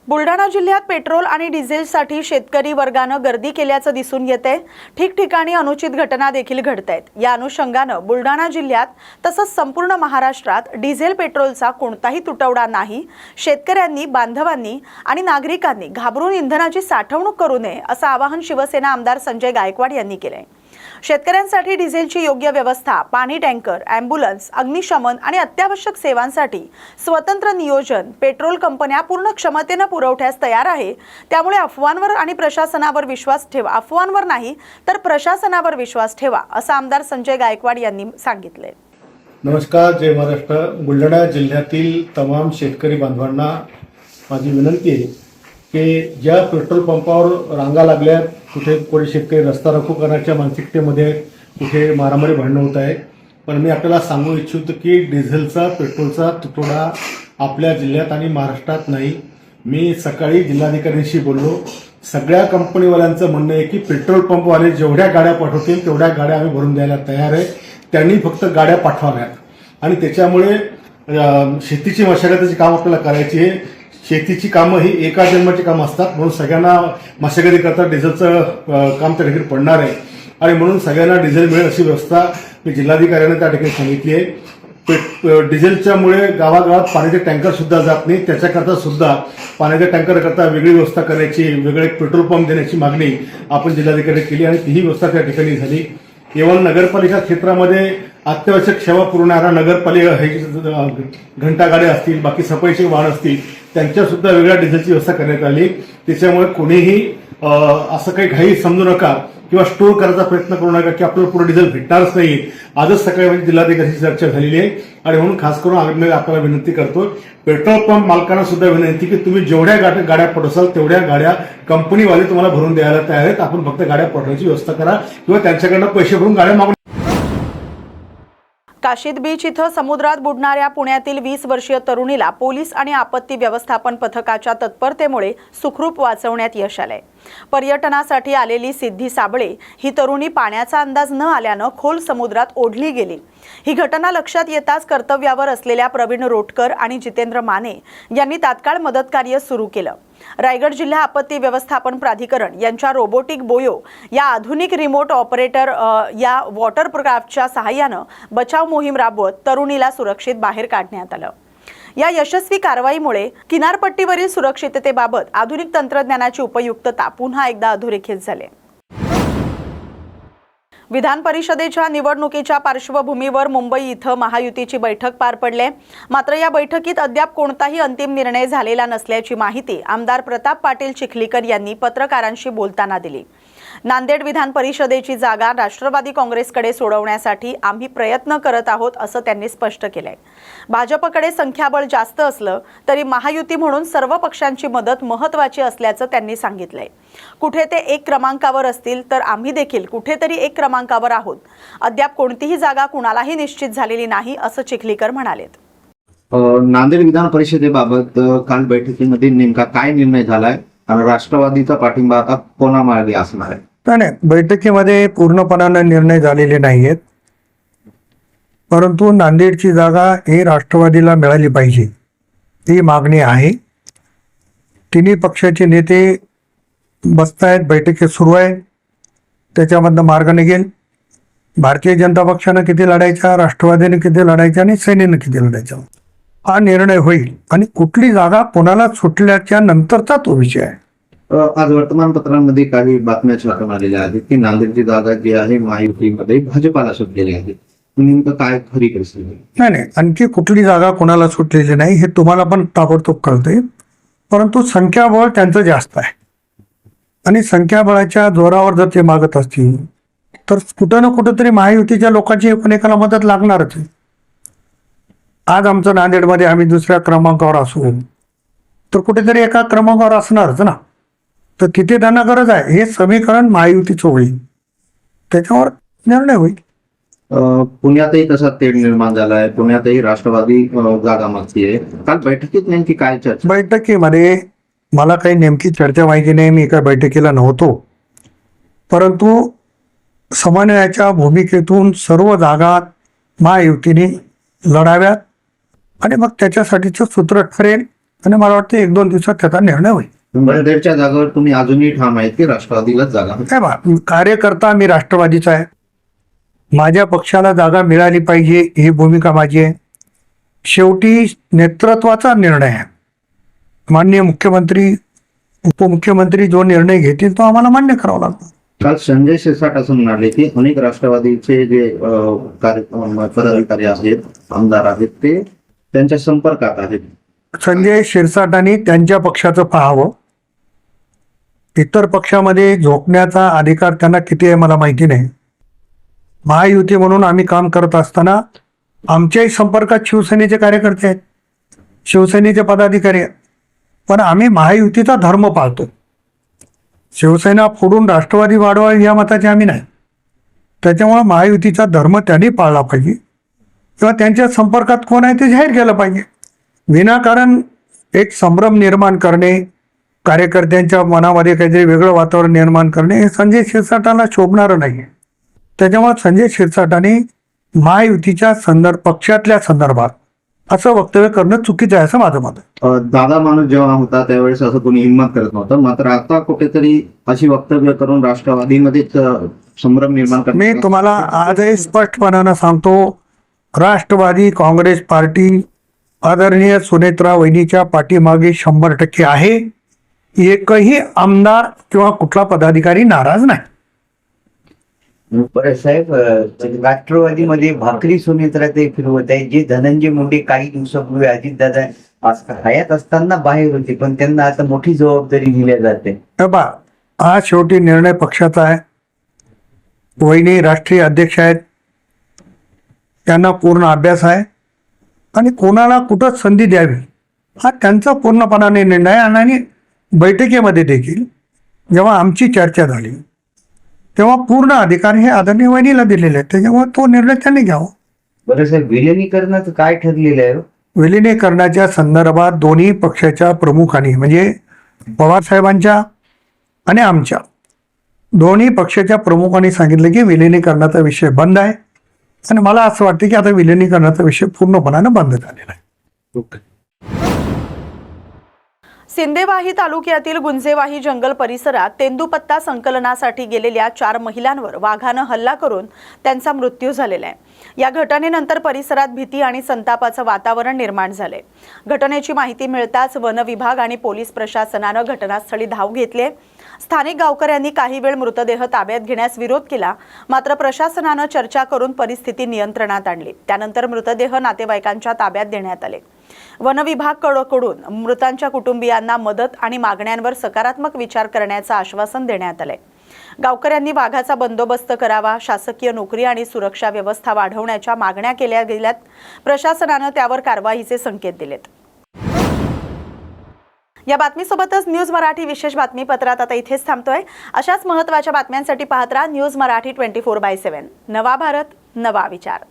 बुलढाणा जिल्ह्यात पेट्रोल आणि डिझेलसाठी शेतकरी वर्गानं गर्दी केल्याचं दिसून येते। ठिकठिकाणी अनुचित घटना देखील घडतायत। या अनुषंगानं बुलढाणा जिल्ह्यात तसंच संपूर्ण महाराष्ट्रात डिझेल पेट्रोलचा कोणताही तुटवडा नाही। शेतकऱ्यांनी, बांधवांनी आणि नागरिकांनी घाबरून इंधनाची साठवणूक करू नये असं आवाहन शिवसेना आमदार संजय गायकवाड यांनी केलंय। शेतकऱ्यांसाठी डिझेलची योग्य व्यवस्था, पाणी टँकर, ॲम्ब्युलन्स, अग्निशमन आणि अत्यावश्यक सेवांसाठी स्वतंत्र नियोजन, पेट्रोल कंपन्या पूर्ण क्षमतेने पुरवठ्यास तयार आहे। त्यामुळे अफवांवर आणि प्रशासनावर विश्वास ठेवा, अफवांवर नाही तर प्रशासनावर विश्वास ठेवा असं आमदार संजय गायकवाड यांनी सांगितले। नमस्कार, जय महाराष्ट्र। बुलढाणा जिल्ह्यातील तमाम शेतकरी बांधवांना माझी विनंती आहे की ज्या पेट्रोल पंपावर रांगा लागल्या, कुठे कोणी शेतकरी रस्ता रोको करण्याच्या मानसिकतेमध्ये, कुठे मारामारी भांडणं होत आहे, पण मी आपल्याला सांगू इच्छितो की डिझेलचा, पेट्रोलचा तुटवडा आपल्या जिल्ह्यात आणि महाराष्ट्रात नाही। मी सकाळी जिल्हाधिकाऱ्यांशी बोललो। सगळ्या कंपनीवाल्यांचं म्हणणं आहे की पेट्रोल पंपवाले जेवढ्या गाड्या पाठवतील तेवढ्या गाड्या आम्ही भरून द्यायला तयार आहे। त्यांनी फक्त गाड्या पाठवाव्यात आणि त्याच्यामुळे शेतीची मशागतीची काम आपल्याला करायची आहे। शेतीची कामं ही एका जन्माची कामं असतात, म्हणून सगळ्यांना मशागती करता डिझेलचं काम त्या ठिकाणी पडणार आहे आणि म्हणून सगळ्यांना डिझेल मिळेल अशी व्यवस्था मी जिल्हाधिकाऱ्यांना त्या ठिकाणी सांगितली आहे। डिझेलच्यामुळे गावागावात पाण्याचे टँकर सुद्धा जात नाही, त्याच्याकरता सुद्धा पाण्याच्या टँकर करता वेगळी व्यवस्था करायची, वेगळे पेट्रोल पंप देण्याची मागणी आपण जिल्हाधिकारी केली आणि तीही व्यवस्था त्या ठिकाणी झाली। केवळ नगरपालिका क्षेत्रामध्ये अत्यावश्यक सेवा पुरवणाऱ्या नगरपालिका घंटा गाड्या असतील, बाकी सफाईचे वाहन असतील, त्यांच्या सुद्धा वेगळ्या डिझेलची व्यवस्था करण्यात आली। त्याच्यामुळे कोणीही असं काही घाई समजू नका किंवा स्टोर करायचा प्रयत्न करू नका की आपल्याला पुढे डिझेल भेटणारच नाही। आजच सकाळी जिल्हाधिकाऱ्यांची चर्चा झालेली आहे आणि म्हणून खास करून आम्ही आपल्याला विनंती करतो, पेट्रोल पंप मालकांना सुद्धा विनंती की तुम्ही जेवढ्या गाड्या पाठवसाल तेवढ्या गाड्या कंपनीवाले तुम्हाला भरून द्यायला तयार आहेत। आपण फक्त गाड्या पाठवण्याची व्यवस्था करा किंवा त्यांच्याकडनं पैसे भरून गाड्या मागून। काशीद बीच इथं समुद्रात बुडणाऱ्या पुण्यातील 20 वर्षीय तरुणीला पोलीस आणि आपत्ती व्यवस्थापन पथकाच्या तत्परतेमुळे सुखरूप वाचवण्यात यश आले। पर्यटनासाठी आलेली सिद्धी साबळे ही तरुणी पाण्याचा अंदाज न आल्यानं खोल समुद्रात ओढली गेली। ही घटना लक्षात येताच कर्तव्यावर असलेल्या प्रवीण रोटकर आणि जितेंद्र माने यांनी तात्काळ मदत कार्य सुरू केलं। रायगड जिल्हा आपत्ती व्यवस्थापन प्राधिकरण यांच्या रोबोटिक बोयो या आधुनिक रिमोट ऑपरेटर या वॉटरक्राफ्टच्या सहाय्यानं बचाव मोहीम राबवत तरुणीला सुरक्षित बाहेर काढण्यात आलं। या यशस्वी कारवाईमुळे किनारपट्टीवरील सुरक्षिततेबाबत आधुनिक तंत्रज्ञानाची उपयुक्तता पुन्हा एकदा अधोरेखित झाली। विधान परिषदेच्या निवडणुकीच्या पार्श्वभूमीवर मुंबई इथं महायुतीची बैठक पार पडली। मात्र या बैठकीत अद्याप कोणताही अंतिम निर्णय झालेला नसल्याची माहिती आमदार प्रताप पाटील चिखलीकर यांनी पत्रकारांशी बोलताना दिली। नांदेड विधान परिषदेची जागा राष्ट्रवादी काँग्रेसकडे सोडवण्यासाठी आम्ही प्रयत्न करत आहोत असं त्यांनी स्पष्ट केलंय। भाजपकडे संख्याबळ जास्त असलं तरी महायुती म्हणून सर्व पक्षांची मदत महत्त्वाची असल्याचं त्यांनी सांगितलंय। कुठे ते 1 क्रमांकावर असतील तर आम्ही देखील कुठेतरी 1 क्रमांकावर आहोत। अद्याप कोणतीही जागा कुणालाही निश्चित झालेली नाही असं चिखलीकर म्हणाले। नांदेड विधान परिषदेबाबत काल बैठकीमध्ये नेमका काय निर्णय झालाय आणि राष्ट्रवादीचा पाठिंबा आता कोणामागे असणार आहे? नाही, बैठकीमध्ये पूर्णपणाने निर्णय झालेले नाहीयेत, परंतु नांदेडची जागा ही राष्ट्रवादीला मिळाली पाहिजे ही मागणी आहे। तिन्ही पक्षाचे नेते बसतायत, बैठकी सुरू आहे, त्याच्यामधनं मार्ग निघेल। भारतीय जनता पक्षानं किती लढायचा, राष्ट्रवादीने किती लढायचा आणि सेनेनं किती लढायचा हा निर्णय होईल आणि कुठली जागा कोणाला सुटल्याच्या नंतरचा तो विषय आहे। आज वर्तमानपत्रांमध्ये काही बातम्या छापून आलेल्या आहेत की नांदेडची जागा जी आहे महायुतीमध्ये भाजपाला सुटलेली आहे। नेमकं काय खरी परिस्थिती? नाही, आणखी कुठली जागा कोणाला सुटलेली नाही हे तुम्हाला पण ताबडतोब कळतंय, परंतु संख्याबळ त्यांचं जास्त आहे आणि संख्याबळाच्या जोरावर जर ते मागत असतील तर कुठं ना कुठंतरी महायुतीच्या लोकांची एकमेकाला मदत लागणारच आहे। आज आमचं नांदेडमध्ये आम्ही 2ऱ्या क्रमांकावर असू तर कुठेतरी एका क्रमांकावर असणारच ना, तर तिथे त्यांना गरज आहे। हे समीकरण महायुतीचं होईल, त्याच्यावर निर्णय होईल। पुण्यातही तसा तेढ निर्माण झाला आहे, पुण्यातही राष्ट्रवादी जागा मागतीये। काल बैठकीत नेमकी काय चर्चा? बैठकीमध्ये मला काही नेमकी चर्चा माहिती नाही, मी काय बैठकीला नव्हतो, परंतु समन्वयाच्या भूमिकेतून सर्व जागा महायुतीने लढाव्यात आणि मग त्याच्यासाठीचं सूत्र ठरेल आणि मला वाटतं 1-2 दिवसात त्याचा निर्णय होईल. उंबरठ्याच्या जागेवर तुम्ही अजूनही ठाम आहेत की राष्ट्रवादीलाच जागा हवी? काय बा, कार्यकर्ता मी राष्ट्रवादीचा आहे. माझ्या पक्षाला जागा मिळाली पाहिजे ही भूमिका माझी आहे. शेवटी नेतृत्वाचा निर्णय आहे. माननीय मुख्यमंत्री उपमुख्यमंत्री जो निर्णय घेतील तो आम्हाला मान्य करावा लागतो. काल संजय शिरसाट असं म्हणाले की अनेक राष्ट्रवादीचे जे पदाधिकारी आहेत, आमदार आहेत, ते त्यांच्या संपर्कात आहेत. संजय शिरसाटांनी त्यांच्या पक्षाचं पाहावं. इतर पक्षामध्ये झोपण्याचा अधिकार त्यांना किती आहे मला माहिती नाही. महायुती म्हणून आम्ही काम करत असताना आमच्याही संपर्कात शिवसेनेचे कार्यकर्ते आहेत, शिवसेनेचे पदाधिकारी आहेत. पण आम्ही महायुतीचा धर्म पाळतो. शिवसेना फोडून राष्ट्रवादी वाढवावी या मताचे आम्ही नाही. त्याच्यामुळे महायुतीचा धर्म त्यांनी पाळला पाहिजे किंवा त्यांच्या संपर्कात कोण आहे ते जाहीर केलं पाहिजे. विनाकारण एक संभ्रम निर्माण करणे, कार्यकर्त्यांच्या मनामध्ये काहीतरी वेगळं वातावरण निर्माण करणे हे संजय शिरसाटाला शोभणारं नाही आहे. त्याच्यामुळे संजय शिरसाटाने महायुतीच्या पक्षातल्या संदर्भात असं वक्तव्य करणं चुकीचं आहे असं माझं मत आहे. दादा माणूस जेव्हा होता त्यावेळेस असं कोणी हिंमत करत नव्हतं, मात्र आता कुठेतरी अशी वक्तव्य करून राष्ट्रवादीमध्ये संभ्रम निर्माण करत. मी तुम्हाला आजही स्पष्टपणानं सांगतो, राष्ट्रवादी काँग्रेस पार्टी आदरणीय सुनेत्रा वहिनीच्या पाठीमागे 100% आहे. एकही आमदार किंवा कुठला पदाधिकारी नाराज नाही. बरं साहेब, राष्ट्रवादीमध्ये भाकरी सुनेत्रा ते फिरवत आहे. जे धनंजय मुंडे काही दिवसापूर्वी अजितदादा हयात असताना बाहेर होते, पण त्यांना आता मोठी जबाबदारी दिल्या जाते. हा शेवटी निर्णय पक्षाचा आहे. वहिनी राष्ट्रीय अध्यक्ष आहेत, त्यांना पूर्ण अभ्यास आहे आणि कोणाला कुठं संधी द्यावी हा त्यांचा पूर्णपणाने निर्णय आहे. आणि बैठकीमध्ये देखील जेव्हा आमची चर्चा झाली तेव्हा पूर्ण अधिकार हे आदरणीय वहिनीला दिलेले आहेत. त्याच्यामुळे तो निर्णय त्यांनी घ्यावा. बरं साहेब, विलिनीकरणाचं काय ठरलेलं आहे? विलिनीकरणाच्या संदर्भात दोन्ही पक्षाच्या प्रमुखांनी म्हणजे पवारसाहेबांच्या आणि आमच्या दोन्ही पक्षाच्या प्रमुखांनी सांगितलं की विलिनीकरणाचा विषय बंद आहे. आणि मला असं वाटतं की आता विलिनीकरणाचा विषय पूर्णपणानं बंद झालेला आहे. सिंदेवाही तालुक्यातील गुंजेवाही जंगल परिसरात तेंदूपत्ता संकलनासाठी गेलेल्या 4 महिलांवर वाघानं हल्ला करून त्यांचा मृत्यू झालेला आहे. या घटनेनंतर परिसरात भीती आणि संतापाचं वातावरण निर्माण झाले. घटनेची माहिती मिळताच वन विभाग आणि पोलीस प्रशासनानं घटनास्थळी धाव घेतली. स्थानिक गावकऱ्यांनी काही वेळ मृतदेह ताब्यात घेण्यास विरोध केला, मात्र प्रशासनानं चर्चा करून परिस्थिती नियंत्रणात आणली. त्यानंतर मृतदेह नातेवाईकांच्या ताब्यात देण्यात आले. वन विभागाकडून मृतांच्या कुटुंबियांना मदत आणि मागण्यांवर सकारात्मक विचार करण्याचं आश्वासन देण्यात आलंय. गावकऱ्यांनी वाघाचा बंदोबस्त करावा, शासकीय नोकरी आणि सुरक्षा व्यवस्था वाढवण्याच्या मागण्या केल्या गेल्यात. प्रशासनानं त्यावर कारवाईचे संकेत दिलेत. या बातमीसोबतच न्यूज मराठी विशेष बातमीपत्रात आता इथेच थांबतोय. अशाच महत्त्वाच्या बातम्यांसाठी पाहत राहा न्यूज मराठी 24/7. नवा भारत, नवा विचार.